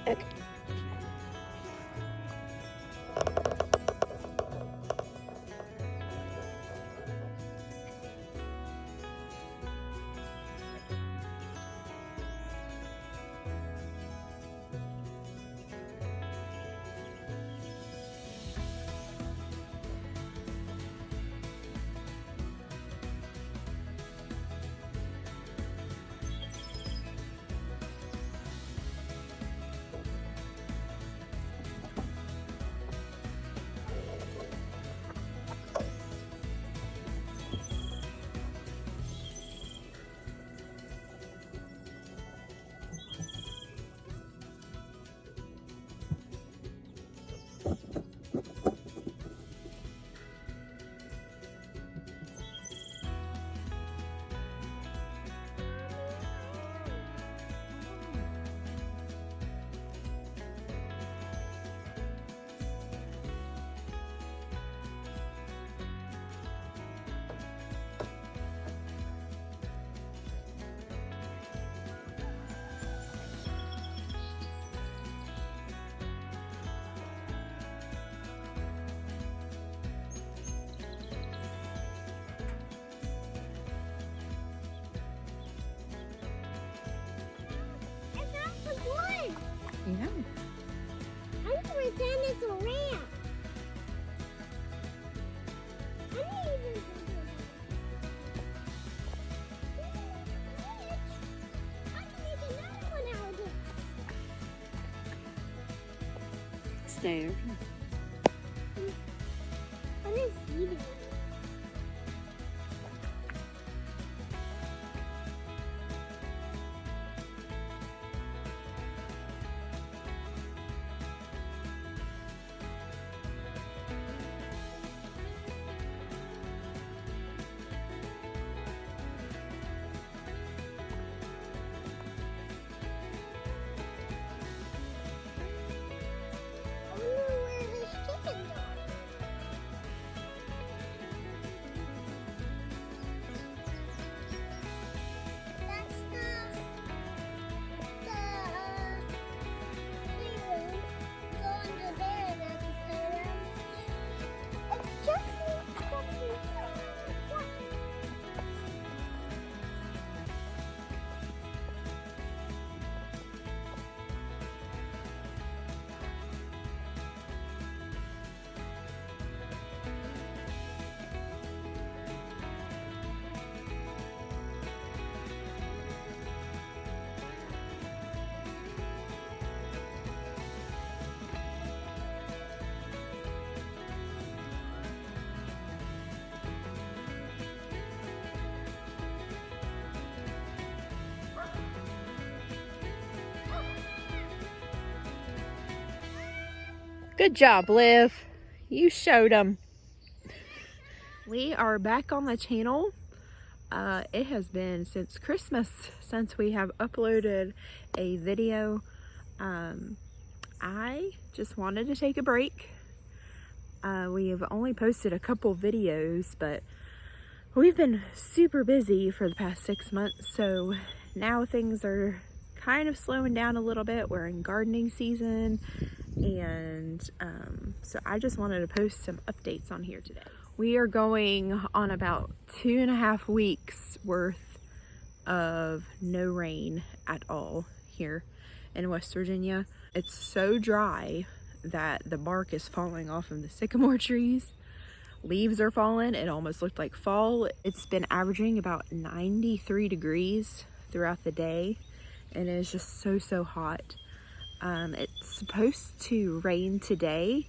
Okay. Yeah. I don't pretend it's a ramp. I didn't even think I can make another one out of this. Stay there. I'm just eating it. I wonder where his chickens are. That's the playroom. Go under there, that's the playroom. It's just something. Good job, Liv. You showed them. We are back on the channel. It has been since Christmas since we have uploaded a video. I just wanted to take a break. We have only posted a couple videos, but we've been super busy for the past 6 months, so now things are kind of slowing down a little bit. We're in gardening season, and so I just wanted to post some updates on here today. We are going on about 2.5 weeks worth of no rain at all here in West Virginia. It's so dry that the bark is falling off of the sycamore trees. Leaves are falling. It almost looked like fall. It's been averaging about 93 degrees throughout the day, and it is just so hot. It's supposed to rain today.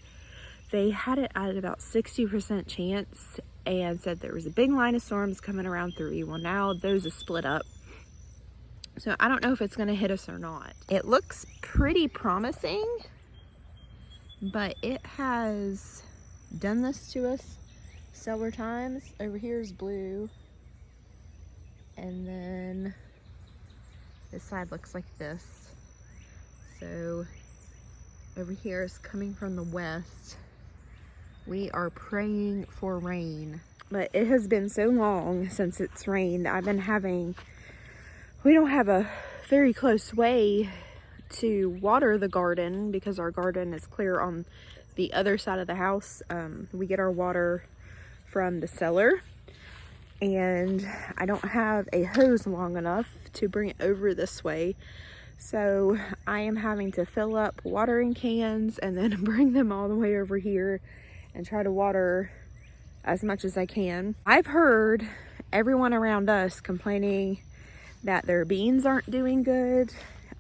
They had it at about 60% chance and said there was a big line of storms coming around 3. Well, now those are split up. So I don't know if it's going to hit us or not. It looks pretty promising, but it has done this to us several times. Over here is blue, and then this side looks like this. So over here is coming from the west. We are praying for rain, but it has been so long since it's rained. We don't have a very close way to water the garden because our garden is clear on the other side of the house. We get our water from the cellar, and I don't have a hose long enough to bring it over this way. So I am having to fill up watering cans and then bring them all the way over here and try to water as much as I can. I've heard everyone around us complaining that their beans aren't doing good,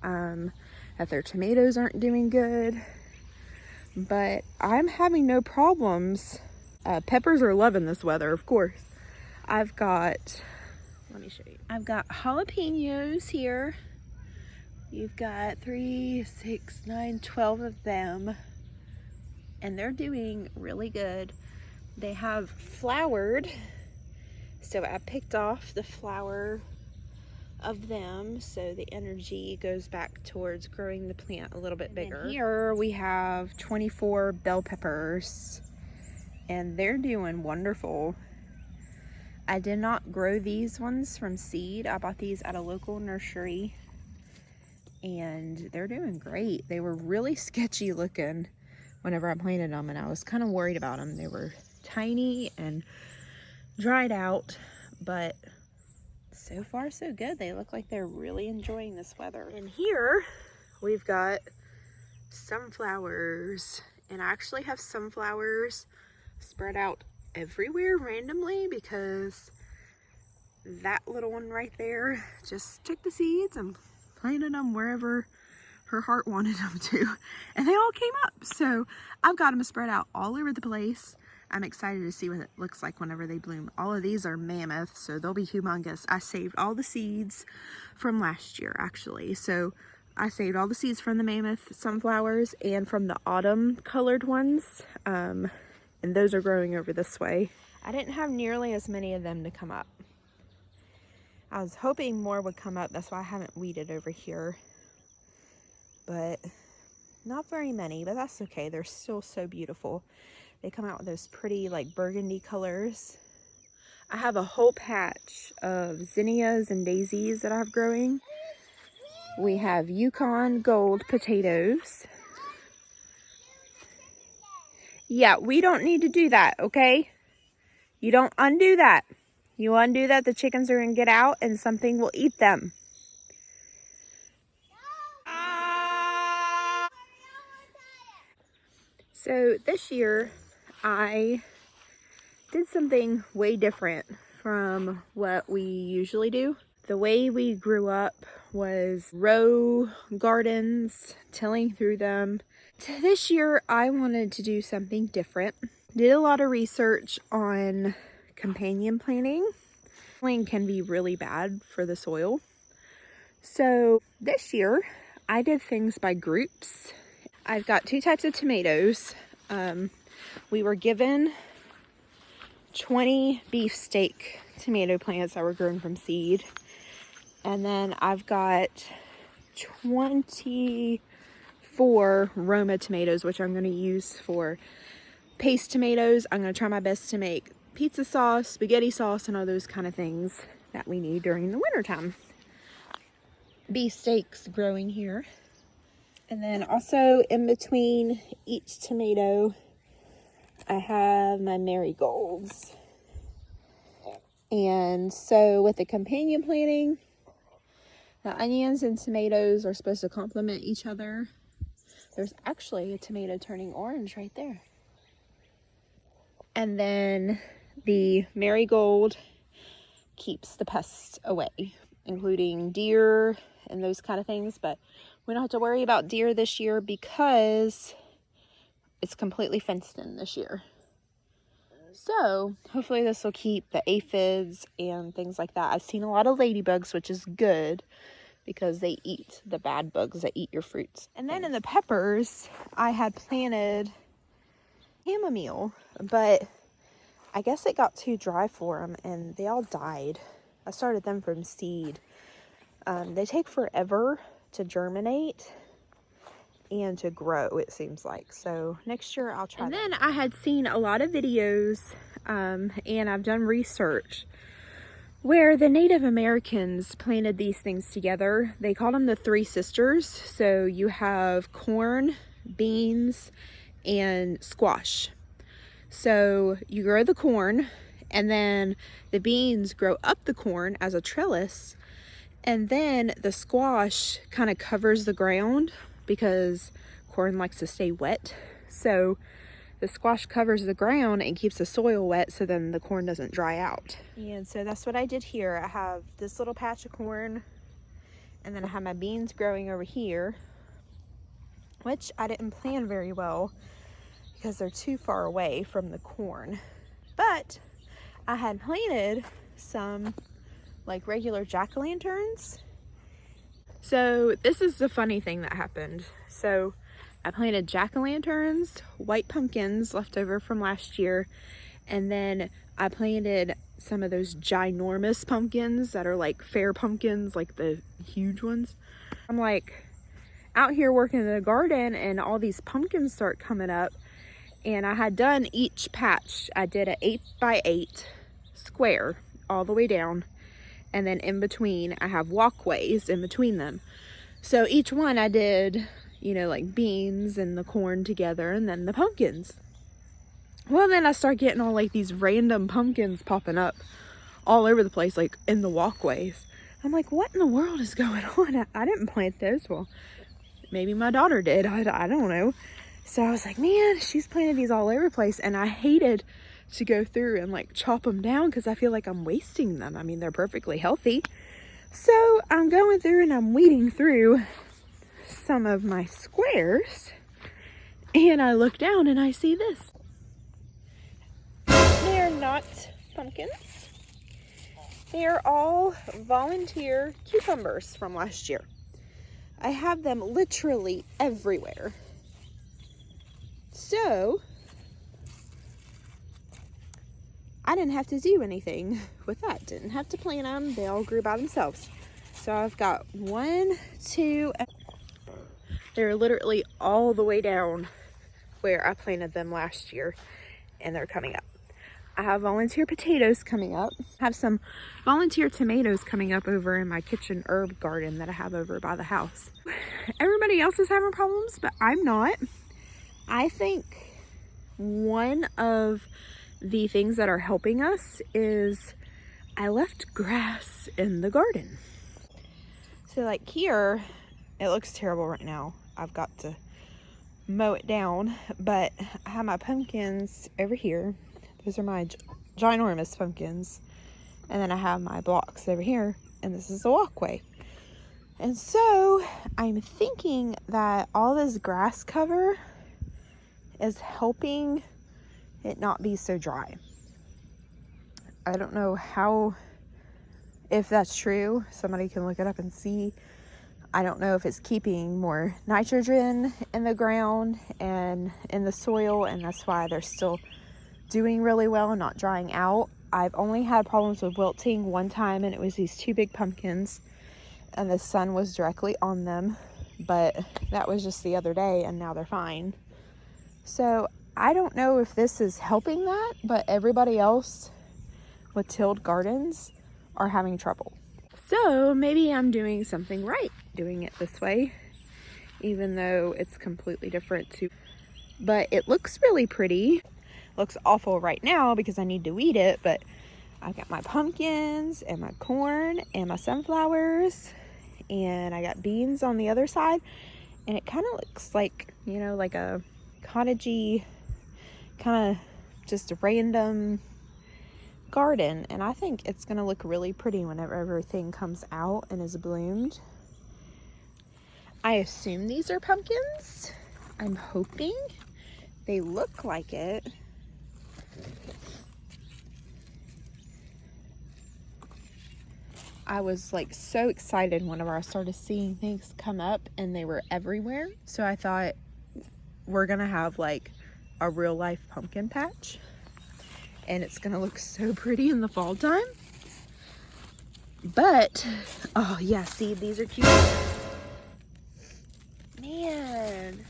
that their tomatoes aren't doing good, but I'm having no problems. Peppers are loving this weather, of course. I've got, let me show you. I've got jalapenos here. You've got 3, 6, 9, 12 of them, and they're doing really good. They have flowered, so I picked off the flower of them so the energy goes back towards growing the plant a little bit bigger. And here we have 24 bell peppers, and they're doing wonderful. I did not grow these ones from seed. I bought these at a local nursery, and they're doing great. They were really sketchy looking whenever I planted them, and I was kind of worried about them. They were tiny and dried out, but so far so good. They look like they're really enjoying this weather. And here we've got sunflowers, and I actually have sunflowers spread out everywhere randomly because that little one right there just took the seeds and planted them wherever her heart wanted them to, and they all came up. So I've got them spread out all over the place. I'm excited to see what it looks like whenever they bloom. All of these are mammoth, so they'll be humongous. I saved all the seeds from last year, actually. So I saved all the seeds from the mammoth sunflowers and from the autumn colored ones. And those are growing over this way. I didn't have nearly as many of them to come up. I was hoping more would come up. That's why I haven't weeded over here. But not very many, but that's okay. They're still so beautiful. They come out with those pretty like burgundy colors. I have a whole patch of zinnias and daisies that I have growing. We have Yukon Gold potatoes. Yeah, we don't need to do that, okay? You don't undo that. You undo that, the chickens are gonna get out and something will eat them. So this year, I did something way different from what we usually do. The way we grew up was row gardens, tilling through them. This year, I wanted to do something different. Did a lot of research on companion planting. Tilling can be really bad for the soil. So this year, I did things by groups. I've got 2 types of tomatoes. We were given 20 beefsteak tomato plants that were grown from seed. And then I've got 24 Roma tomatoes, which I'm going to use for paste tomatoes. I'm going to try my best to make pizza sauce, spaghetti sauce, and all those kind of things that we need during the wintertime. Beefsteaks growing here. And then also in between each tomato, I have my marigolds. And so with the companion planting, the onions and tomatoes are supposed to complement each other. There's actually a tomato turning orange right there. And then the marigold keeps the pests away, including deer and those kind of things. But we don't have to worry about deer this year because it's completely fenced in this year. So hopefully this will keep the aphids and things like that. I've seen a lot of ladybugs, which is good because they eat the bad bugs that eat your fruits. And then in the peppers, I had planted chamomile, but I guess it got too dry for them and they all died. I started them from seed. They take forever to germinate and to grow, it seems like. So next year I'll try. And then I had seen a lot of videos and I've done research where the Native Americans planted these things together. They called them the Three Sisters. So you have corn, beans, and squash. So you grow the corn, and then the beans grow up the corn as a trellis, and then the squash kind of covers the ground because corn likes to stay wet. So the squash covers the ground and keeps the soil wet, so then the corn doesn't dry out. And so that's what I did here. I have this little patch of corn, and then I have my beans growing over here, which I didn't plan very well because they're too far away from the corn. But I had planted some like regular jack-o'-lanterns. So this is the funny thing that happened. So I planted jack-o'-lanterns, white pumpkins left over from last year, and then I planted some of those ginormous pumpkins that are like fair pumpkins, like the huge ones. I'm like out here working in the garden, and all these pumpkins start coming up, and I had done each patch. I did an 8x8 square all the way down, and then in between I have walkways in between them. So each one I did, you know, like beans and the corn together, and then the pumpkins. Well, then I start getting all like these random pumpkins popping up all over the place, like in the walkways. I'm like, what in the world is going on? I didn't plant those. Well, maybe my daughter did. I don't know. So I was like, man, she's planted these all over the place, and I hated to go through and like chop them down because I feel like I'm wasting them. I mean, they're perfectly healthy. So I'm going through and I'm weeding through some of my squares, and I look down and I see this. They are not pumpkins. They are all volunteer cucumbers from last year. I have them literally everywhere. So I didn't have to do anything with that. Didn't have to plant them. They all grew by themselves. So I've got 1, 2, they're literally all the way down where I planted them last year, and they're coming up. I have volunteer potatoes coming up. I have some volunteer tomatoes coming up over in my kitchen herb garden that I have over by the house. Everybody else is having problems, but I'm not. I think one of the things that are helping us is I left grass in the garden. So like here, it looks terrible right now. I've got to mow it down, but I have my pumpkins over here. Those are my ginormous pumpkins. And then I have my blocks over here, and this is the walkway. And so I'm thinking that all this grass cover is helping it not be so dry. I don't know if that's true. Somebody can look it up and see. I don't know if it's keeping more nitrogen in the ground and in the soil, and that's why they're still doing really well and not drying out. I've only had problems with wilting one time, and it was these 2 big pumpkins, and the sun was directly on them, but that was just the other day, and now they're fine. So I don't know if this is helping that, but everybody else with tilled gardens are having trouble. So maybe I'm doing something right doing it this way, even though it's completely different too. But it looks really pretty. Looks awful right now because I need to weed it, but I've got my pumpkins and my corn and my sunflowers, and I got beans on the other side, and it kind of looks like, you know, like a cottagey, kind of just a random garden, and I think it's gonna look really pretty whenever everything comes out and is bloomed. I assume these are pumpkins. I'm hoping. They look like it. I was like so excited whenever I started seeing things come up, and they were everywhere. So I thought we're gonna have like a real life pumpkin patch, and it's gonna look so pretty in the fall time. But oh yeah, see, these are cute. Man,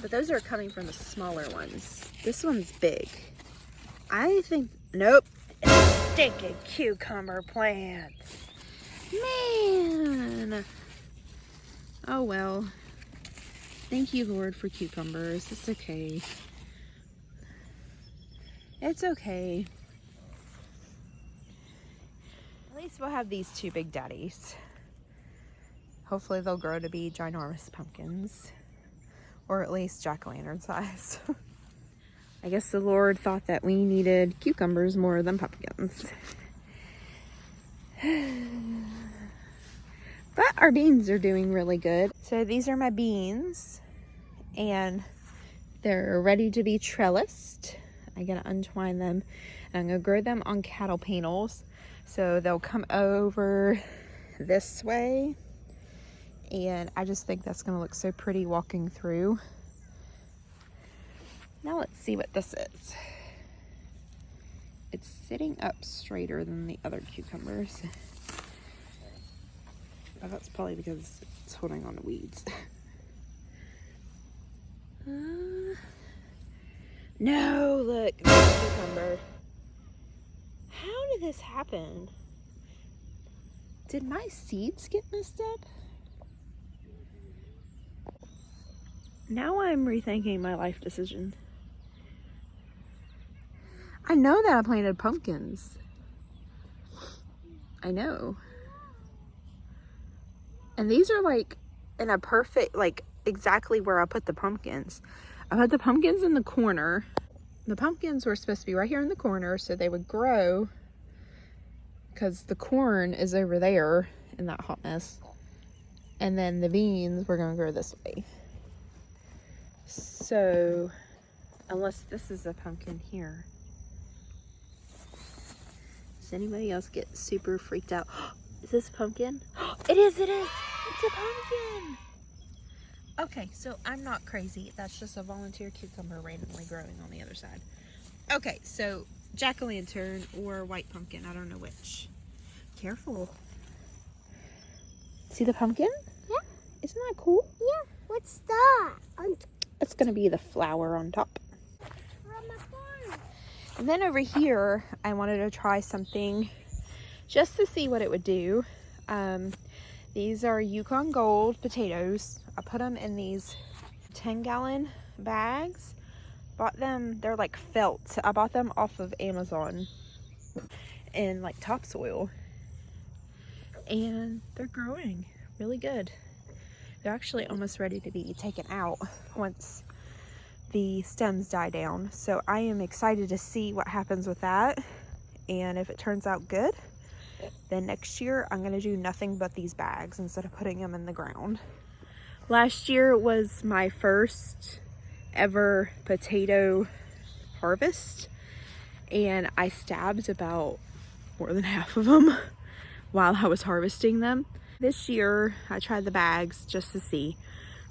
but those are coming from the smaller ones. This one's big. I think, nope, it's stinking cucumber plant. Man. Oh well. Thank you, Lord, for cucumbers. It's okay. It's okay. At least we'll have these two big daddies. Hopefully they'll grow to be ginormous pumpkins. Or at least jack-o'-lantern size. I guess the Lord thought that we needed cucumbers more than pumpkins. But our beans are doing really good. So these are my beans. And they're ready to be trellised. I gotta untwine them. And I'm gonna grow them on cattle panels. So they'll come over this way. And I just think that's gonna look so pretty walking through. Now let's see what this is. It's sitting up straighter than the other cucumbers. Oh, that's probably because it's holding on to weeds. No, look, there's a cucumber. How did this happen? Did my seeds get messed up? Now I'm rethinking my life decision. I know that I planted pumpkins. I know. And these are like in a perfect, like exactly where I put the pumpkins. I put the pumpkins in the corner. The pumpkins were supposed to be right here in the corner so they would grow because the corn is over there in that hot mess. And then the beans were going to grow this way. So, unless this is a pumpkin here. Does anybody else get super freaked out? Is this a pumpkin? It is, it is. It's a pumpkin. Okay, so I'm not crazy. That's just a volunteer cucumber randomly growing on the other side. Okay, so jack-o'-lantern or white pumpkin. I don't know which. Careful. See the pumpkin? Yeah. Isn't that cool? Yeah. What's that? It's going to be the flower on top. And then over here, I wanted to try something just to see what it would do. These are Yukon Gold potatoes. I put them in these 10-gallon bags. Bought them, they're like felt. I bought them off of Amazon in like topsoil. And they're growing really good. They're actually almost ready to be taken out once the stems die down. So I am excited to see what happens with that. And if it turns out good, then next year I'm going to do nothing but these bags instead of putting them in the ground. Last year was my first ever potato harvest. And I stabbed about more than half of them while I was harvesting them. This year, I tried the bags just to see.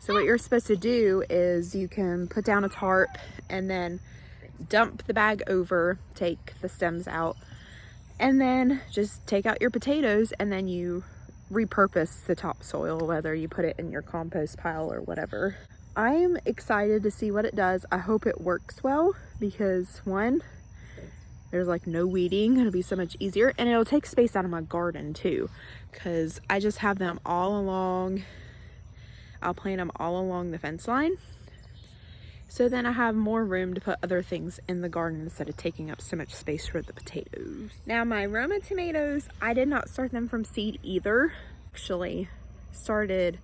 So what you're supposed to do is you can put down a tarp and then dump the bag over, take the stems out, and then just take out your potatoes and then you repurpose the topsoil, whether you put it in your compost pile or whatever. I'm excited to see what it does. I hope it works well because one, there's like no weeding, it'll be so much easier, and it'll take space out of my garden too, because I just have them all along, I'll plant them all along the fence line. So then I have more room to put other things in the garden instead of taking up so much space for the potatoes. Now my Roma tomatoes, I did not start them from seed either. Actually started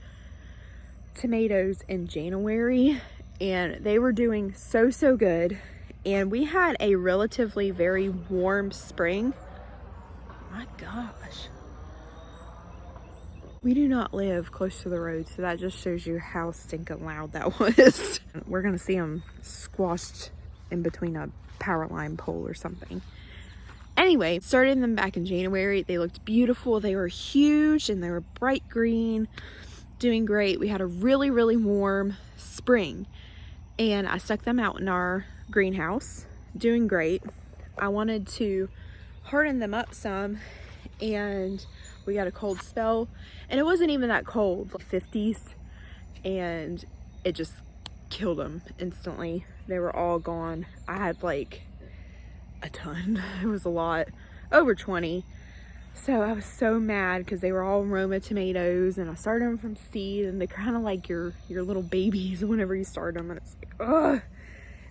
tomatoes in January and they were doing so good. And we had a relatively very warm spring. My gosh. We do not live close to the road, so that just shows you how stinking loud that was. We're gonna see them squashed in between a power line pole or something. Anyway, started them back in January. They looked beautiful. They were huge and they were bright green, doing great. We had a really warm spring and I stuck them out in our greenhouse, doing great. I wanted to harden them up some and we got a cold spell and it wasn't even that cold, like 50s, and it just killed them instantly. They were all gone. I had like a ton. It was a lot. over 20. So I was so mad because they were all Roma tomatoes, and I started them from seed, and they're kind of like your little babies whenever you start them, and it's like, ugh.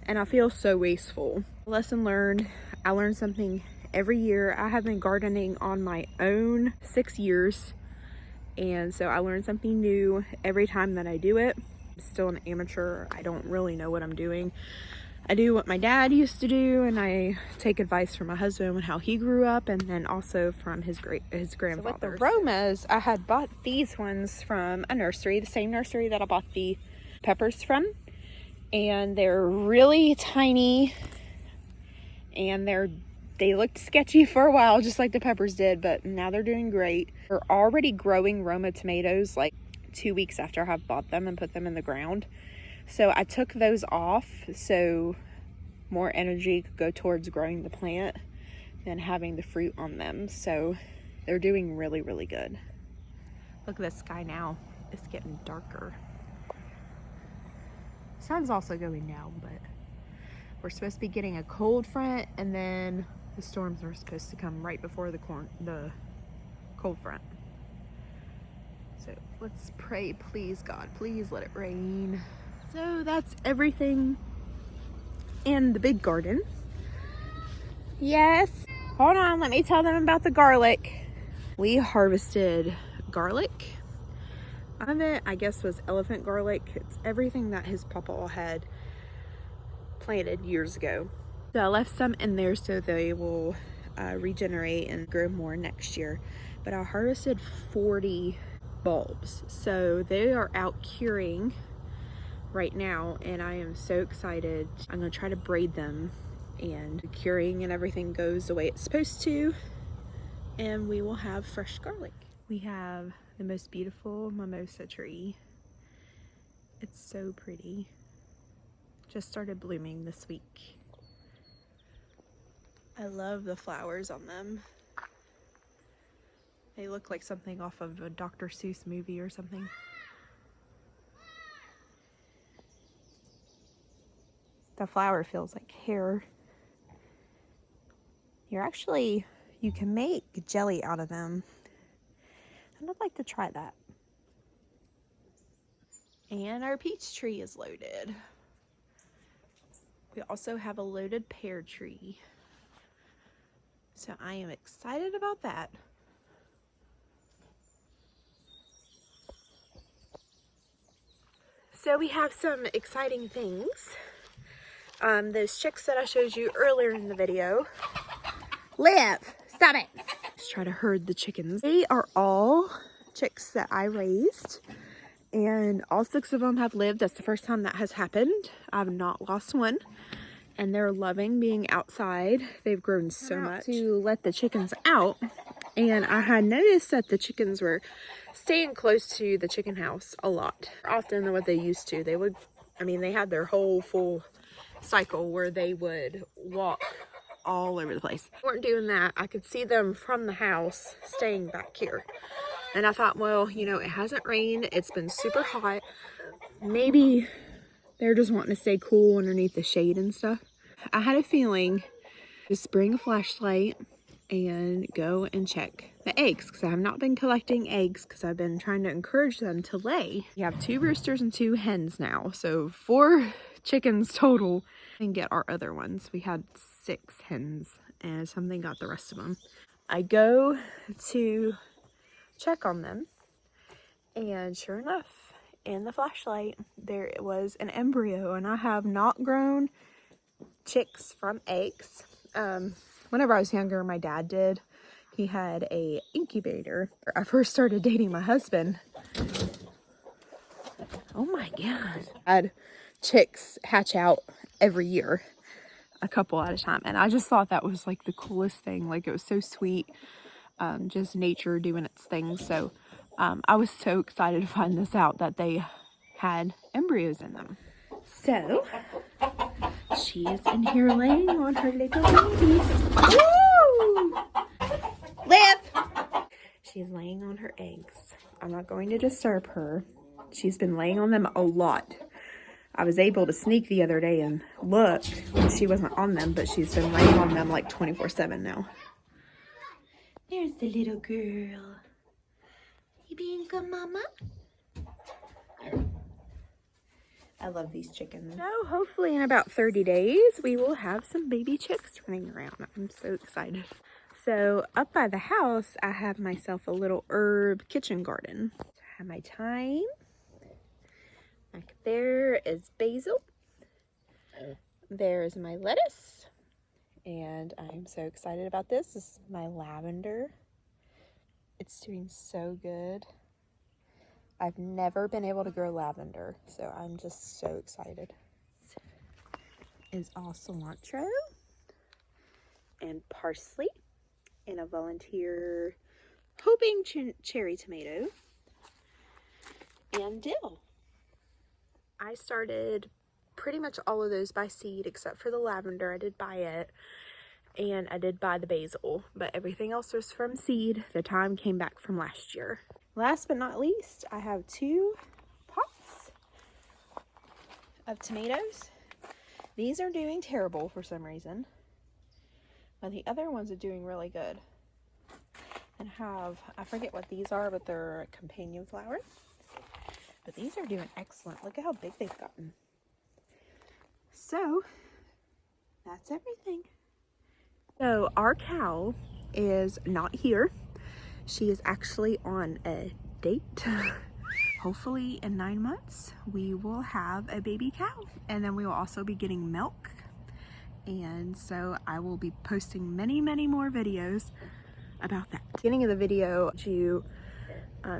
And I feel so wasteful. Lesson learned. I learned something every year. I have been gardening on my own 6 years, and so I learned something new every time that I do it. I'm still an amateur. I don't really know what I'm doing. I do what my dad used to do, and I take advice from my husband on how he grew up, and then also from his grandfather. So with the Romas, I had bought these ones from a nursery, the same nursery that I bought the peppers from, and they're really tiny, and they looked sketchy for a while, just like the peppers did, but now they're doing great. They're already growing Roma tomatoes like 2 weeks after I have bought them and put them in the ground. So I took those off so more energy could go towards growing the plant than having the fruit on them. So they're doing really, really good. Look at the sky now. It's getting darker. Sun's also going down, but we're supposed to be getting a cold front, and then the storms are supposed to come right before the cold front. So let's pray, please God, please let it rain. So that's everything in the big garden. Yes. Hold on, let me tell them about the garlic. We harvested garlic. Some of it, I guess, was elephant garlic. It's everything that his papa had planted years ago. So I left some in there so they will regenerate and grow more next year. But I harvested 40 bulbs. So they are out curing right now, and I am so excited. I'm gonna try to braid them, and the curing and everything goes the way it's supposed to, and we will have fresh garlic. We have the most beautiful mimosa tree. It's so pretty. Just started blooming this week. I love the flowers on them. They look like something off of a Dr. Seuss movie or something. The flower feels like hair. You can make jelly out of them. And I'd like to try that. And our peach tree is loaded. We also have a loaded pear tree. So I am excited about that. So we have some exciting things. Those chicks that I showed you earlier in the video. Liv, stop it. Let's try to herd the chickens. They are all chicks that I raised, and all 6 of them have lived. That's the first time that has happened. I've not lost one, and they're loving being outside. They've grown so much. To let the chickens out, and I had noticed that the chickens were staying close to the chicken house a lot, often than what they used to. They had their whole full cycle where they would walk all over the place. They weren't doing that. I could see them from the house staying back here, and I thought, well, it hasn't rained, it's been super hot, maybe they're just wanting to stay cool underneath the shade and stuff. I had a feeling just bring a flashlight and go and check the eggs, because I have not been collecting eggs because I've been trying to encourage them to lay. We have 2 roosters and 2 hens now, so 4 chickens total, and get our other ones. We had 6 hens and something got the rest of them. I go to check on them, and sure enough, in the flashlight there was an embryo, and I have not grown chicks from eggs. Whenever I was younger, my dad did. He had a incubator. I first started dating my husband. Oh my God. I had chicks hatch out every year, a couple at a time, and I just thought that was like the coolest thing. Like, it was so sweet, just nature doing its thing. So I was so excited to find this out, that they had embryos in them. So she is in here laying on her little babies. Woo! Liv! She's laying on her eggs. I'm not going to disturb her. She's been laying on them a lot. I was able to sneak the other day and look when she wasn't on them, but she's been laying on them like 24/7 now. There's the little girl. You being good, Mama? I love these chickens. So hopefully in about 30 days, we will have some baby chicks running around. I'm so excited. So up by the house, I have myself a little herb kitchen garden. I have my thyme. Back there is basil. There's my lettuce. And I'm so excited about this. This is my lavender. It's doing so good. I've never been able to grow lavender, so I'm just so excited. Is all cilantro and parsley and a volunteer hoping cherry tomato and dill. I started pretty much all of those by seed except for the lavender. I did buy it, and I did buy the basil, but everything else was from seed. The thyme came back from last year. Last but not least, I have 2 pots of tomatoes. These are doing terrible for some reason, but the other ones are doing really good. And I forget what these are, but they're companion flowers. But these are doing excellent. Look at how big they've gotten. So, that's everything. So, our cow is not here. She is actually on a date. Hopefully in 9 months, we will have a baby cow. And then we will also be getting milk. And so I will be posting many, many more videos about that. Beginning of the video,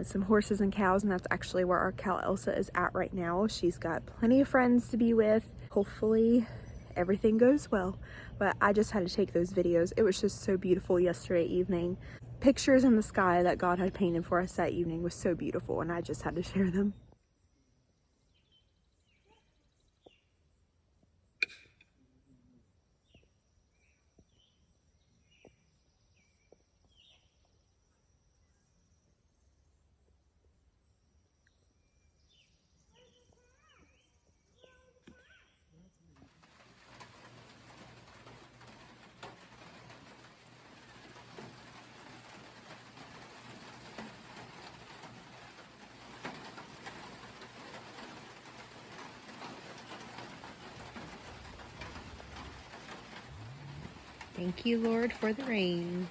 some horses and cows, and that's actually where our cow Elsa is at right now. She's got plenty of friends to be with. Hopefully everything goes well, but I just had to take those videos. It was just so beautiful yesterday evening. Pictures in the sky that God had painted for us that evening was so beautiful, and I just had to share them. Thank you, Lord, for the rain.